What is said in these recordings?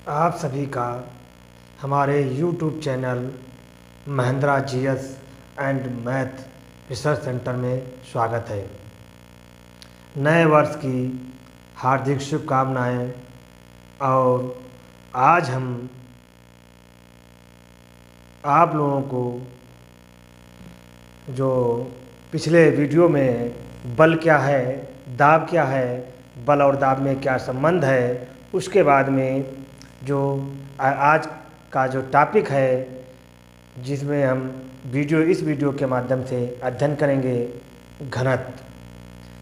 आप सभी का हमारे YouTube channel Mahindra GS and math research centre में स्वागत है। नए वर्ष की हार्दिक शुभकामनाएं। और आज हम आप लोगों को जो पिछले वीडियो में बल क्या है, दाब क्या है, बल और दाब में क्या संबंध है, उसके बाद में जो आज का जो टॉपिक है जिसमें हम इस वीडियो के माध्यम से अध्ययन करेंगे घनत्व।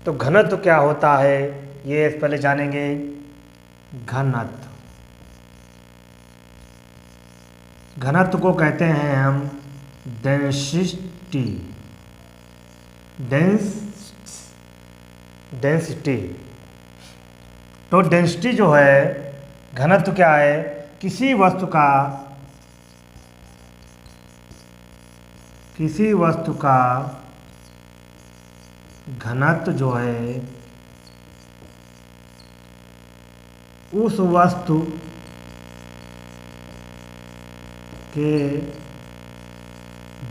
तो घनत्व क्या होता है ये पहले जानेंगे। घनत्व को कहते हैं हम डेंसिटी। तो डेंसिटी जो है, घनत्व क्या है, किसी वस्तु का घनत्व जो है उस वस्तु के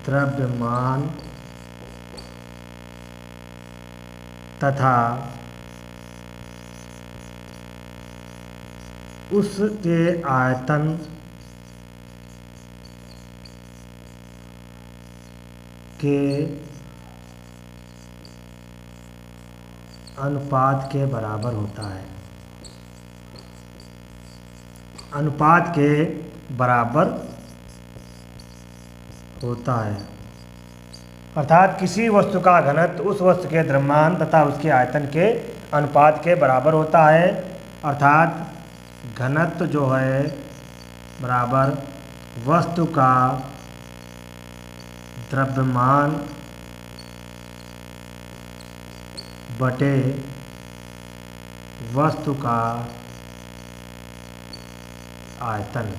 द्रव्यमान तथा उसके आयतन के अनुपात के बराबर होता है। अनुपात के बराबर होता है, अर्थात किसी वस्तु का घनत्व उस वस्तु के द्रव्यमान तथा उसके आयतन के अनुपात के बराबर होता है। अर्थात घनत्व जो है बराबर वस्तु का द्रव्यमान बटे वस्तु का आयतन।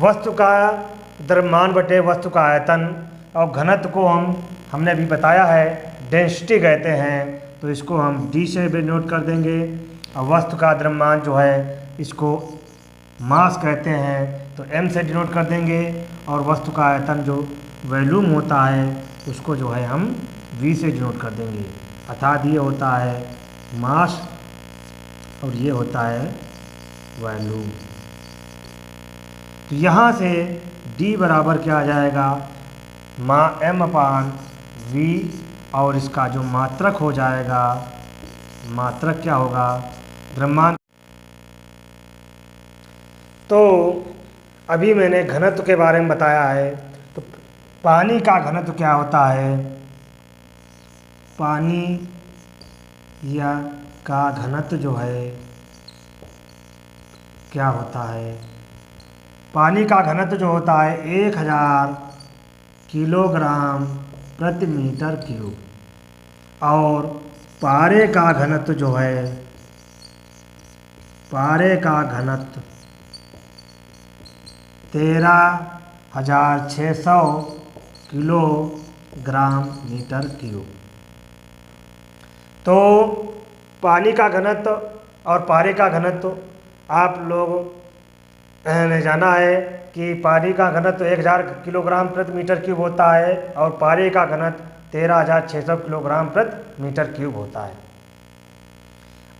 वस्तु का द्रव्यमान बटे वस्तु का आयतन और घनत्व को हमने अभी बताया है डेंसिटी कहते हैं, तो इसको हम डी से भी नोट कर देंगे। और वस्तु का द्रव्यमान जो है इसको मास कहते हैं, तो एम से डिनोट कर देंगे। और वस्तु का आयतन जो वॉल्यूम होता है उसको जो है हम वी से डिनोट कर देंगे। अर्थात ये होता है मास और ये होता है वॉल्यूम। तो यहाँ से D बराबर क्या आ जाएगा, m/v, और इसका जो मात्रक हो जाएगा, मात्रक क्या होगा, द्रव्यमान। तो अभी मैंने घनत्व के बारे में बताया है। तो पानी का घनत्व क्या होता है, पानी या का घनत्व जो है क्या होता है, पानी का घनत्व जो होता है 1000 किलोग्राम प्रति मीटर क्यूब। और पारे का घनत्व जो है, पारे का घनत्व 13,600 किलोग्राम मीटर क्यूब। तो पानी का घनत्व और पारे का घनत्व आप लोग ने जाना है कि पानी का घनत्व 1000 किलोग्राम प्रति मीटर क्यूब होता है और पारे का घनत्व 13,600 किलोग्राम प्रति मीटर क्यूब होता है।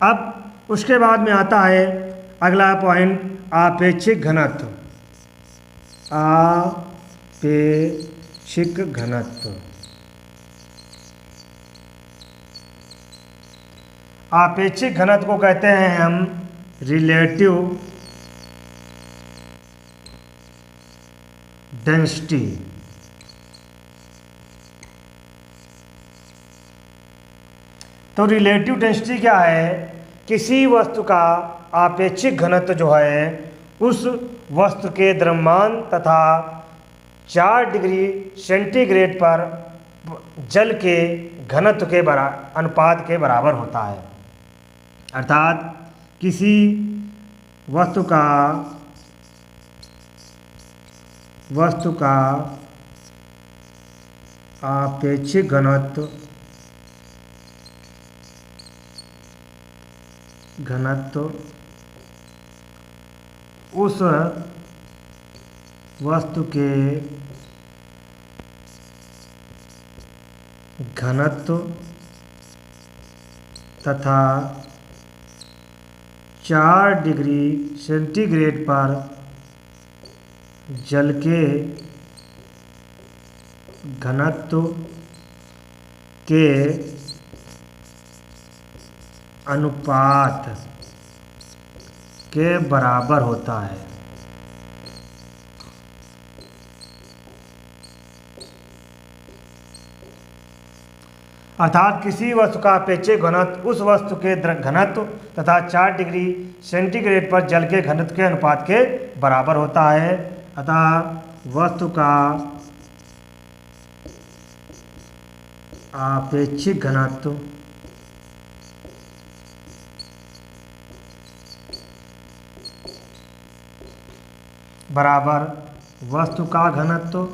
अब उसके बाद में आता है अगला पॉइंट, आपेक्षिक घनत्व। आपेक्षिक घनत्व, आपेक्षिक घनत्व को कहते हैं हम रिलेटिव डेंसिटी। तो रिलेटिव डेंसिटी क्या है, किसी वस्तु का आपेक्षिक घनत्व जो है उस वस्तु के द्रव्यमान तथा 4 डिग्री सेंटीग्रेड पर जल के घनत्व के अनुपात के बराबर होता है। अर्थात किसी वस्तु का आपेक्षिक घनत्व घनत्व उस वस्तु के घनत्व तथा 4 डिग्री सेंटीग्रेड पर जल के घनत्व के अनुपात के बराबर होता है। अर्थात किसी वस्तु का अपेक्षित घनत्व उस वस्तु के घनत्व तथा 4 डिग्री सेंटीग्रेड पर जल के घनत्व के अनुपात के बराबर होता है। अतः वस्तु का आपेक्षिक घनत्व बराबर वस्तु का घनत्व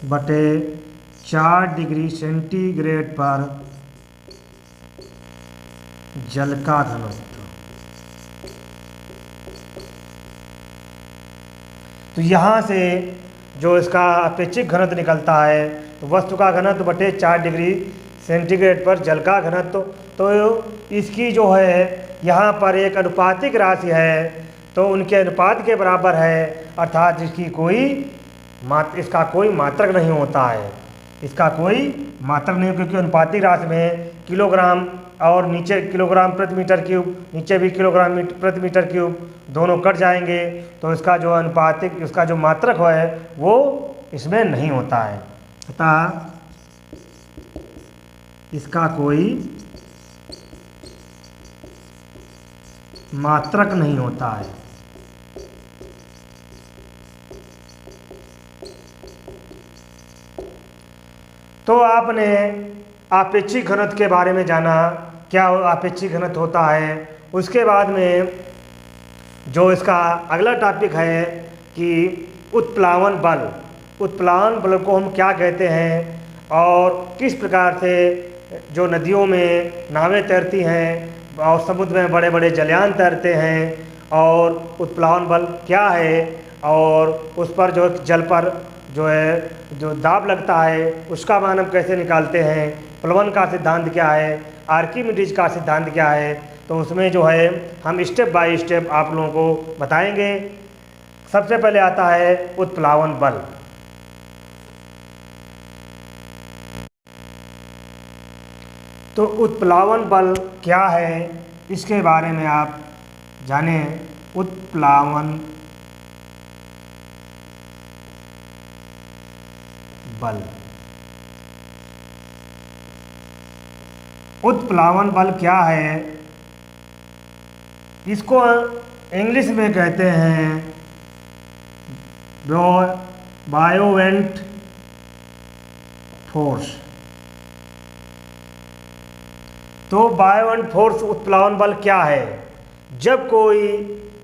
बटे 4 डिग्री सेंटीग्रेड पर जल का घनत्व। तो यहाँ से जो इसका अपेक्षित घनत्व निकलता है तो वस्तु का घनत्व बटे 4 डिग्री सेंटीग्रेड पर जल का घनत्व। तो इसकी जो है यहाँ पर एक अनुपातिक राशि है तो उनके अनुपात के बराबर है। अर्थात इसका कोई मात्रक नहीं होता है, इसका कोई मात्रक नहीं, क्योंकि अनुपातिक राशि में किलोग्राम और नीचे किलोग्राम प्रति मीटर क्यूब, नीचे भी किलोग्राम प्रति मीटर क्यूब दोनों कट जाएंगे। तो इसका जो अनुपातिक इसका जो मात्रक है वो इसमें नहीं होता है। अतः इसका कोई मात्रक नहीं होता है। तो आपने आपेक्षिक घनत्व के बारे में जाना, क्या आपेक्षिक घनत्व होता है। उसके बाद में जो इसका अगला टॉपिक है कि उत्प्लावन बल, उत्प्लावन बल को हम क्या कहते हैं और किस प्रकार से जो नदियों में नावें तैरती हैं और समुद्र में बड़े बड़े जलयान तैरते हैं, और उत्प्लावन बल क्या है और उस पर जो जल पर जो दाब लगता है उसका मान हम कैसे निकालते हैं, प्लवन का सिद्धांत क्या है, आर्किमिडीज का सिद्धांत क्या है। तो उसमें जो है हम स्टेप बाय स्टेप आप लोगों को बताएंगे। सबसे पहले आता है उत्प्लावन बल। तो उत्प्लावन बल क्या है इसके बारे में आप जाने। उत्प्लावन बल, उत्प्लावन बल क्या है, इसको इंग्लिश में कहते हैं बायोवेंट फोर्स। तो बायोवेंट फोर्स उत्प्लावन बल क्या है। जब कोई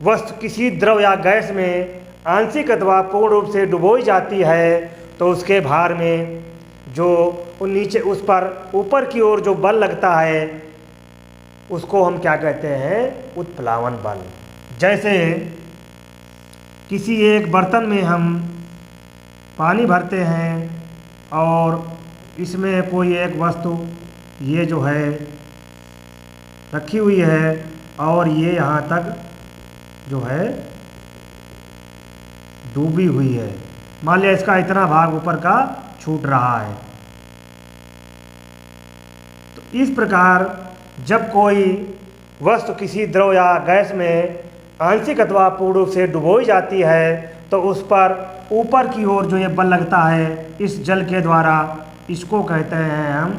वस्तु किसी द्रव या गैस में आंशिक अथवा पूर्ण रूप से डुबोई जाती है तो उसके भार में जो नीचे उस पर ऊपर की ओर जो बल लगता है उसको हम क्या कहते हैं, उत्प्लावन बल। जैसे किसी एक बर्तन में हम पानी भरते हैं और इसमें कोई एक वस्तु ये जो है रखी हुई है और ये यहाँ तक जो है डूबी हुई है, मान लिया इसका इतना भाग ऊपर का छूट रहा है। तो इस प्रकार जब कोई वस्तु किसी द्रव या गैस में आंशिक अथवा पूर्ण रूप से डुबोई जाती है तो उस पर ऊपर की ओर जो ये बल लगता है इस जल के द्वारा, इसको कहते हैं हम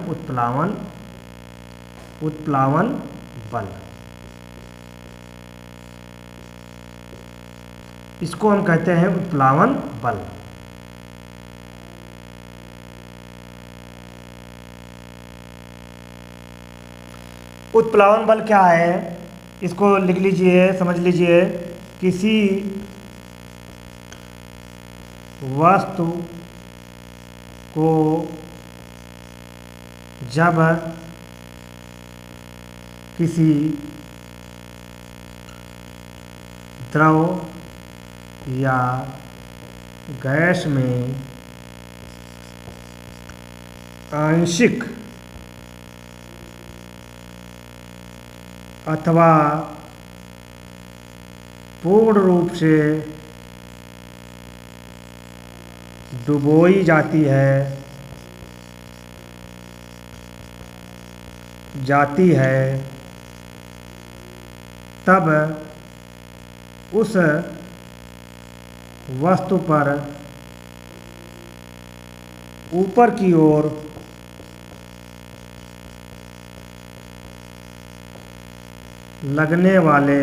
उत्प्लावन बल। इसको हम कहते हैं उत्प्लावन बल। उत्प्लावन बल क्या है इसको लिख लीजिए, समझ लीजिए। किसी वस्तु को जब किसी द्रव या गैस में आंशिक अथवा पूर्ण रूप से डुबोई जाती है तब उस वस्तु पर ऊपर की ओर लगने वाले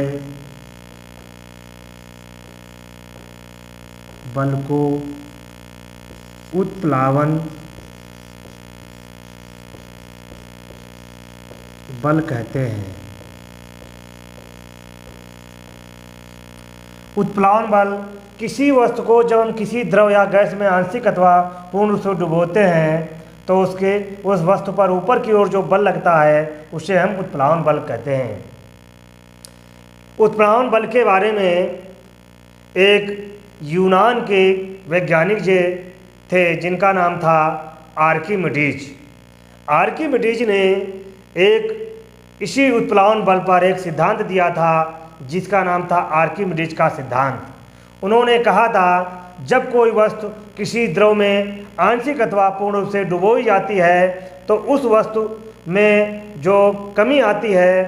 बल को उत्प्लावन बल कहते हैं। उत्प्लावन बल किसी वस्तु को जब हम किसी द्रव या गैस में आंशिक अथवा पूर्ण रूप से डुबोते हैं तो उस वस्तु पर ऊपर की ओर जो बल लगता है उसे हम उत्प्लावन बल कहते हैं। उत्प्लावन बल के बारे में एक यूनान के वैज्ञानिक थे जिनका नाम था आर्किमिडीज। आर्किमिडीज ने एक इसी उत्प्लावन बल पर एक सिद्धांत दिया था जिसका नाम था आर्किमिडीज का सिद्धांत। उन्होंने कहा था जब कोई वस्तु किसी द्रव में आंशिक अथवा पूर्ण रूप से डुबोई जाती है तो उस वस्तु में जो कमी आती है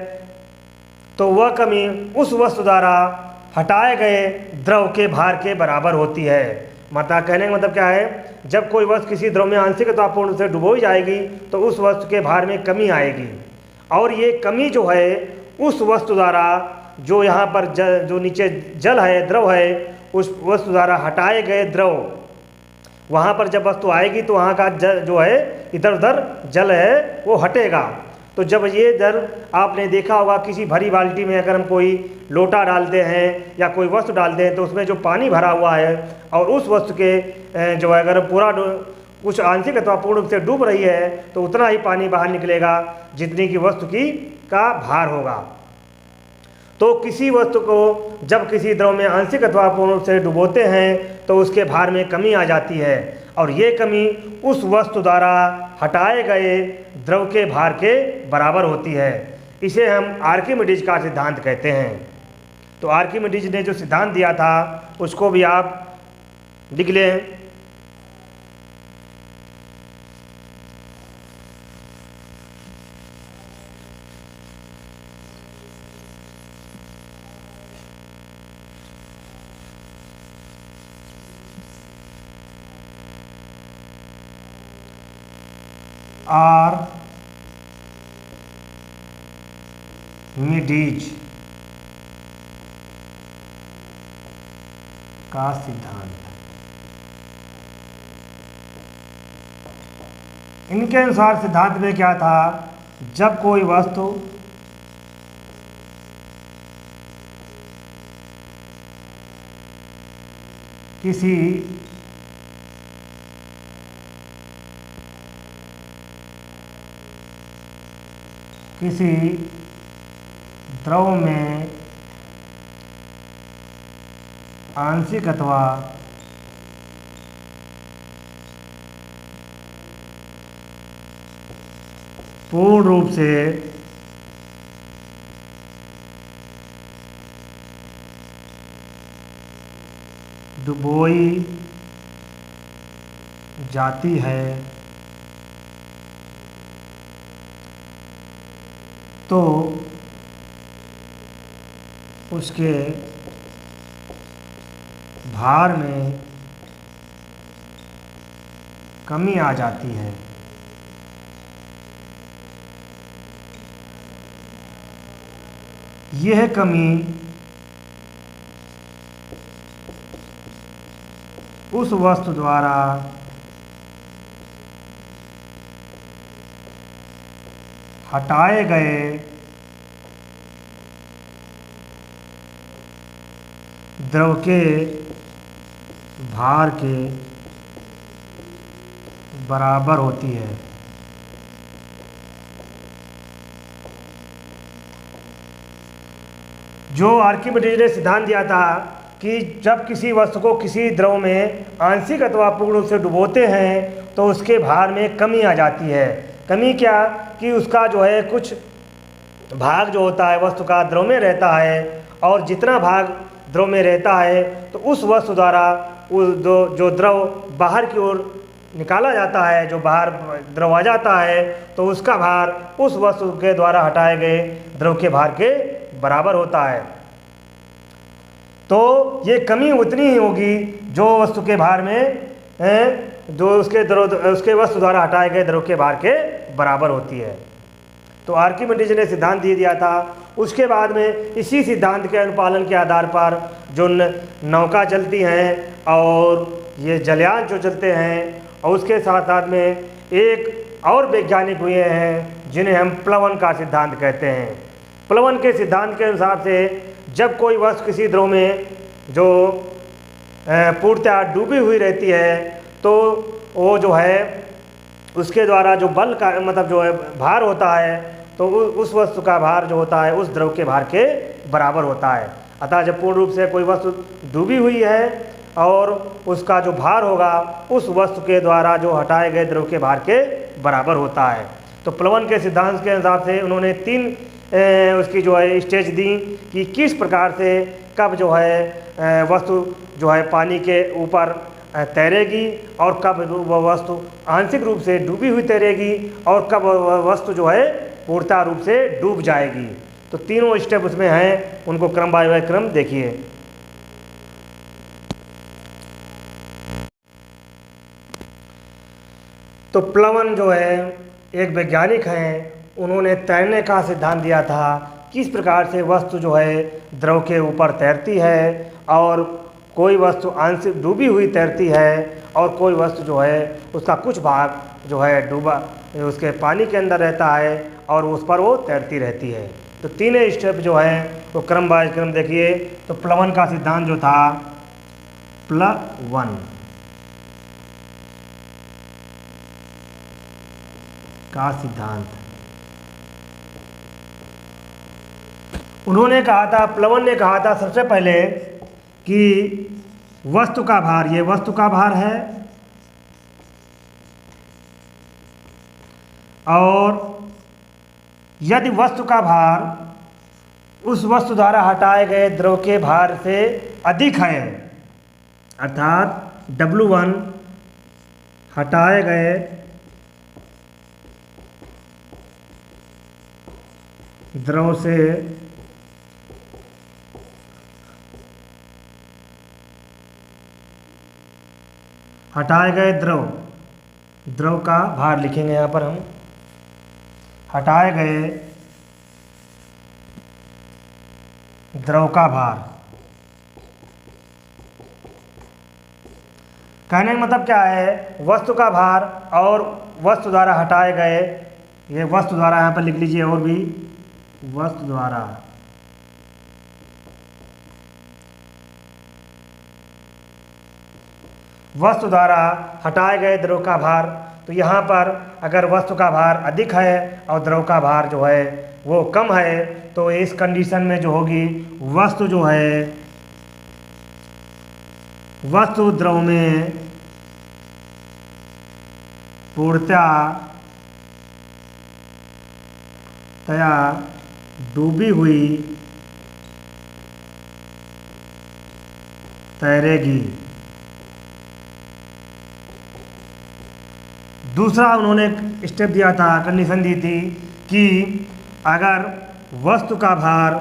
तो वह कमी उस वस्तु द्वारा हटाए गए द्रव के भार के बराबर होती है। मतलब कहने का मतलब क्या है, जब कोई वस्तु किसी द्रव में आंशिक अथवा पूर्ण रूप से डुबोई जाएगी तो उस वस्तु के भार में कमी आएगी और ये कमी जो है उस वस्तु द्वारा जो यहाँ पर जो नीचे जल है, द्रव है, उस वस्तु द्वारा हटाए गए द्रव वहाँ पर जब वस्तु आएगी तो वहाँ का जल जो है इधर उधर जल है वो हटेगा। तो जब ये दर आपने देखा होगा किसी भरी बाल्टी में अगर हम कोई लोटा डालते हैं या कोई वस्तु डालते हैं तो उसमें जो पानी भरा हुआ है और उस वस्तु के जो है अगर पूरा कुछ आंशिक अथवा पूर्ण रूप से डूब रही है तो उतना ही पानी बाहर निकलेगा जितनी की वस्तु का भार होगा। तो किसी वस्तु को जब किसी द्रव में आंशिक अथवा पूर्ण रूप से डुबोते हैं तो उसके भार में कमी आ जाती है और ये कमी उस वस्तु द्वारा हटाए गए द्रव के भार के बराबर होती है। इसे हम आर्किमिडीज का सिद्धांत कहते हैं। तो आर्किमिडीज ने जो सिद्धांत दिया था उसको भी आप लिख लें। आर्किमिडीज का सिद्धांत। इनके अनुसार सिद्धांत में क्या था, जब कोई वस्तु किसी द्रव में आंशिक अथवा पूर्ण रूप से डुबोई जाती है तो उसके भार में कमी आ जाती है। यह कमी उस वस्तु द्वारा हटाए गए द्रव के भार के बराबर होती है। जो आर्किमिडीज ने सिद्धांत दिया था कि जब किसी वस्तु को किसी द्रव में आंशिक अथवा पूर्ण रूप से डुबोते हैं तो उसके भार में कमी आ जाती है। कमी क्या कि उसका जो है कुछ भाग जो होता है वस्तु का द्रव में रहता है, और जितना भाग द्रव में रहता है तो उस वस्तु द्वारा उस जो द्रव बाहर की ओर निकाला जाता है, जो बाहर द्रव आ जाता है, तो उसका भार उस वस्तु के द्वारा हटाए गए द्रव के भार के बराबर होता है। तो ये कमी उतनी ही होगी जो वस्तु के भार में जो उसके वस्तु द्वारा हटाए गए द्रव के भार के बराबर होती है। तो आर्किमिडीज ने सिद्धांत दे दिया था। उसके बाद में इसी सिद्धांत के अनुपालन के आधार पर जो नौका चलती हैं और ये जलयान जो चलते हैं, और उसके साथ साथ में एक और वैज्ञानिक हुए हैं जिन्हें हम प्लवन का सिद्धांत कहते हैं। प्लवन के सिद्धांत के अनुसार से जब कोई वस्तु किसी द्रव में जो पूर्णतः डूबी हुई रहती है तो वो जो है उसके द्वारा जो बल का मतलब जो है भार होता है, तो उस वस्तु का भार जो होता है उस द्रव के भार के बराबर होता है। अतः जब पूर्ण रूप से कोई वस्तु डूबी हुई है और उसका जो भार होगा उस वस्तु के द्वारा जो हटाए गए द्रव के भार के बराबर होता है। तो प्लवन के सिद्धांत के हिसाब से उन्होंने 3 उसकी जो है स्टेज दी कि किस प्रकार से कब जो है वस्तु जो है पानी के ऊपर तैरेगी और कब वह वस्तु आंशिक रूप से डूबी हुई तैरेगी और कब वह वस्तु जो है पूर्णतः रूप से डूब जाएगी। तो तीनों स्टेप उसमें हैं, उनको क्रम बाय क्रम देखिए। तो प्लवन जो है एक वैज्ञानिक हैं, उन्होंने तैरने का सिद्धांत दिया था, किस प्रकार से वस्तु जो है द्रव के ऊपर तैरती है और कोई वस्तु आंशिक डूबी हुई तैरती है और कोई वस्तु जो है उसका कुछ भाग जो है डूबा उसके पानी के अंदर रहता है और उस पर वो तैरती रहती है। तो तीनों स्टेप जो है वो क्रम बाय क्रम देखिए। तो प्लवन का सिद्धांत जो था, प्लवन का सिद्धांत, उन्होंने कहा था, प्लवन ने कहा था सबसे पहले कि वस्तु का भार, ये वस्तु का भार है और यदि वस्तु का भार उस वस्तु द्वारा हटाए गए द्रव के भार से अधिक है, अर्थात W1 हटाए गए द्रव से हटाए गए द्रव का भार लिखेंगे यहाँ पर हम, हटाए गए द्रव का भार। कहने का मतलब क्या है, वस्तु का भार और वस्तु द्वारा हटाए गए, ये वस्तु द्वारा यहाँ पर लिख लीजिए, और भी वस्तु द्वारा हटाए गए द्रव का भार। तो यहाँ पर अगर वस्तु का भार अधिक है और द्रव का भार जो है वो कम है, तो इस कंडीशन में जो होगी वस्तु जो है वस्तु द्रव में पूर्णतया डूबी हुई तैरेगी। दूसरा उन्होंने स्टेप दिया था, कंडीशन दी थी कि अगर वस्तु का भार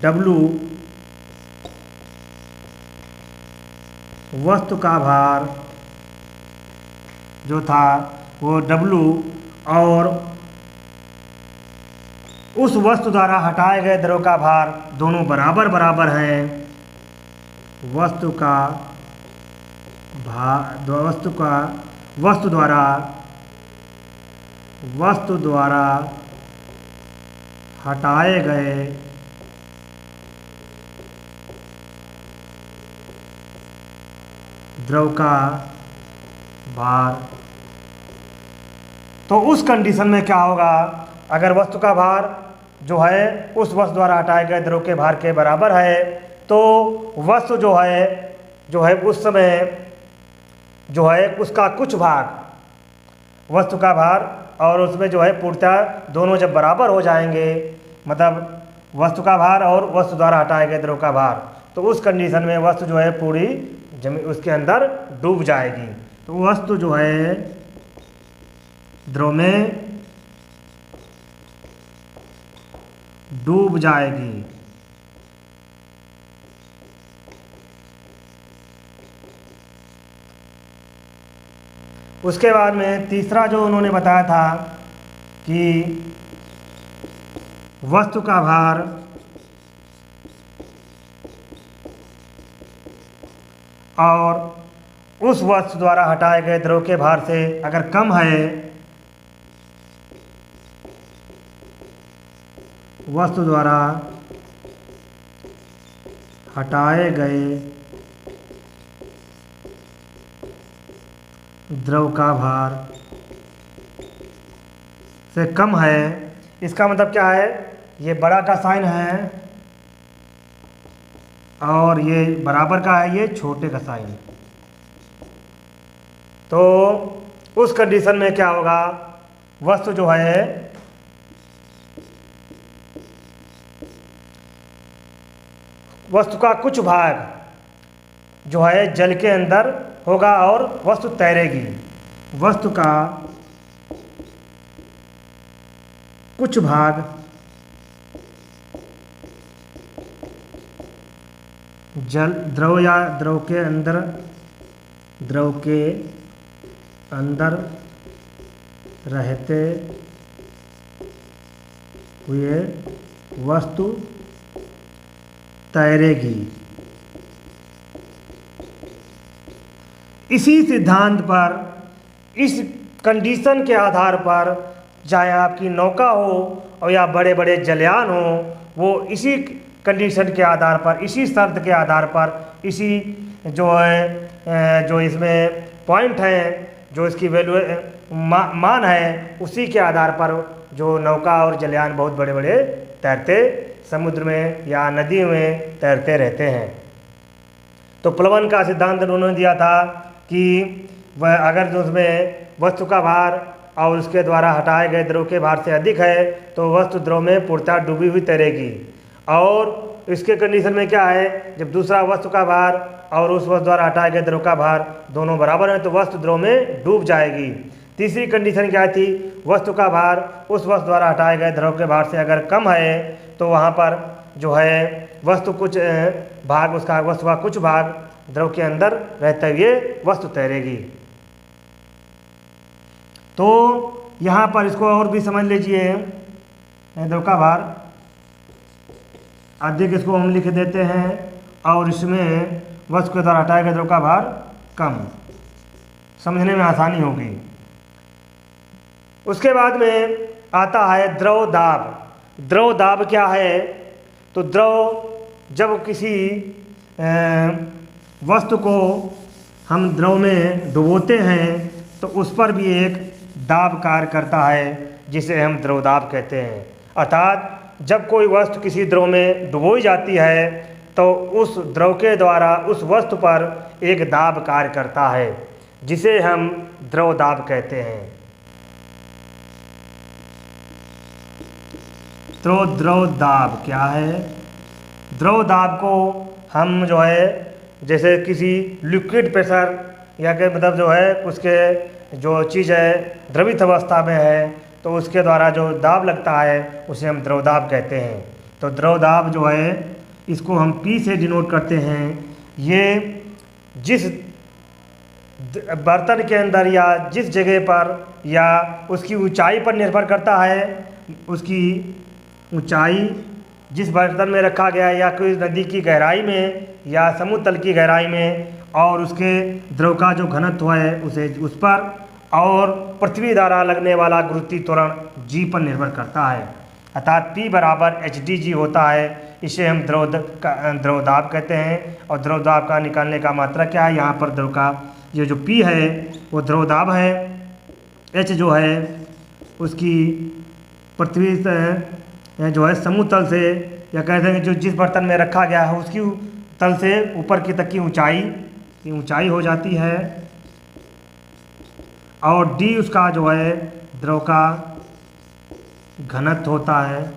W, वस्तु का भार जो था वो W और उस वस्तु द्वारा हटाए गए द्रव का भार दोनों बराबर बराबर हैं, वस्तु द्वारा हटाए गए द्रव का भार। तो उस कंडीशन में क्या होगा, अगर वस्तु का भार जो है उस वस्तु द्वारा हटाए गए द्रव के भार के बराबर है, तो वस्तु जो है उस समय जो है उसका कुछ भाग, वस्तु का भार और उसमें जो है पूर्णतः दोनों जब बराबर हो जाएंगे, मतलब वस्तु का भार और वस्तु द्वारा हटाए गए द्रव का भार, तो उस कंडीशन में वस्तु जो है पूरी जमीन उसके अंदर डूब जाएगी। तो वस्तु जो है द्रव में डूब जाएगी। उसके बाद में तीसरा जो उन्होंने बताया था कि वस्तु का भार और उस वस्तु द्वारा हटाए गए द्रव के भार से अगर कम है, वस्तु द्वारा हटाए गए द्रव का भार से कम है, इसका मतलब क्या है, ये बड़ा का साइन है और ये बराबर का है, ये छोटे का साइन। तो उस कंडीशन में क्या होगा, वस्तु जो है वस्तु का कुछ भाग जो है जल के अंदर होगा और वस्तु तैरेगी। वस्तु का कुछ भाग जल द्रव या द्रव के अंदर रहते हुए वस्तु तैरेगी। इसी सिद्धांत पर, इस कंडीशन के आधार पर, चाहे आपकी नौका हो और या बड़े बड़े जलयान हो, वो इसी कंडीशन के आधार पर, इसी शर्त के आधार पर, इसी जो है जो इसमें पॉइंट है, जो इसकी वैल्यू मान है, उसी के आधार पर जो नौका और जलयान बहुत बड़े बड़े तैरते समुद्र में या नदी में तैरते रहते हैं। तो प्लवन का सिद्धांत उन्होंने दिया था कि वह अगर जो उसमें वस्तु का भार और उसके द्वारा हटाए गए द्रव के भार से अधिक है तो वस्तु द्रव में पूर्णतः डूबी हुई तैरेगी। और इसके कंडीशन में क्या है, जब दूसरा वस्तु का भार और उस वस्तु द्वारा हटाए गए द्रव का भार दोनों बराबर हैं तो वस्तु द्रव में डूब जाएगी। तीसरी कंडीशन क्या थी, वस्तु का भार उस वस्तु द्वारा हटाए गए द्रव के भार से अगर कम है तो वहाँ पर जो है वस्तु कुछ भाग, उसका वस्तु का कुछ भाग द्रव के अंदर रहते हुए वस्तु तैरेगी। तो यहाँ पर इसको और भी समझ लीजिए, द्रव का भार अधिक इसको हम लिख देते हैं और इसमें वस्तु के द्वारा हटाए गए द्रव का भार कम, समझने में आसानी होगी। उसके बाद में आता है द्रव दाब। द्रव दाब क्या है, तो द्रव जब किसी वस्तु को हम द्रव में डुबोते हैं तो उस पर भी एक दाब कार्य करता है जिसे हम द्रव दाब कहते हैं। अर्थात जब कोई वस्तु किसी द्रव में डुबोई जाती है तो उस द्रव के द्वारा उस वस्तु पर एक दाब कार्य करता है जिसे हम द्रव दाब कहते हैं। तो द्रव दाब क्या है, द्रव दाब को हम जो है जैसे किसी लिक्विड प्रेशर या के मतलब जो है उसके जो चीज़ है द्रवित अवस्था में है तो उसके द्वारा जो दाब लगता है उसे हम द्रव दाब कहते हैं। तो द्रव दाब जो है इसको हम P से डिनोट करते हैं। ये जिस बर्तन के अंदर या जिस जगह पर या उसकी ऊंचाई पर निर्भर करता है, उसकी ऊंचाई जिस बर्तन में रखा गया है या कोई नदी की गहराई में या समुद्र तल की गहराई में, और उसके द्रव का जो घनत्व है उसे उस पर, और पृथ्वी द्वारा लगने वाला गुरुत्वीय त्वरण जी पर निर्भर करता है। अर्थात P बराबर hDg होता है। इसे हम द्रव दाब कहते हैं। और द्रव दाब का निकालने का मात्रा क्या है, यहाँ पर द्रव का ये जो P है वो द्रव दाब है, H जो है उसकी पृथ्वी जो है समूह तल से, या कहते हैं जो जिस बर्तन में रखा गया है उसकी तल से ऊपर की तक की ऊंचाई हो जाती है। और डी उसका जो है द्रव का घनत्व होता है,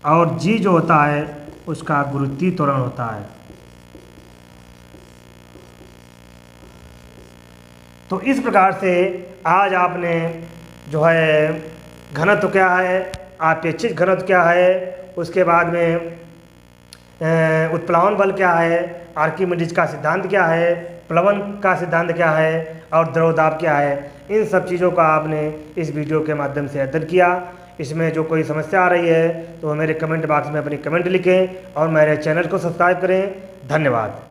और जी जो होता है उसका गुरुत्वीय त्वरण होता है। तो इस प्रकार से आज आपने जो है घनत्व क्या है, अपेक्षित घनत्व क्या है, उसके बाद में उत्प्लावन बल क्या है, आर्किमिडीज का सिद्धांत क्या है, प्लवन का सिद्धांत क्या है, और द्रव दाब क्या है, इन सब चीज़ों का आपने इस वीडियो के माध्यम से अध्ययन किया। इसमें जो कोई समस्या आ रही है तो मेरे कमेंट बॉक्स में अपनी कमेंट लिखें और मेरे चैनल को सब्सक्राइब करें। धन्यवाद।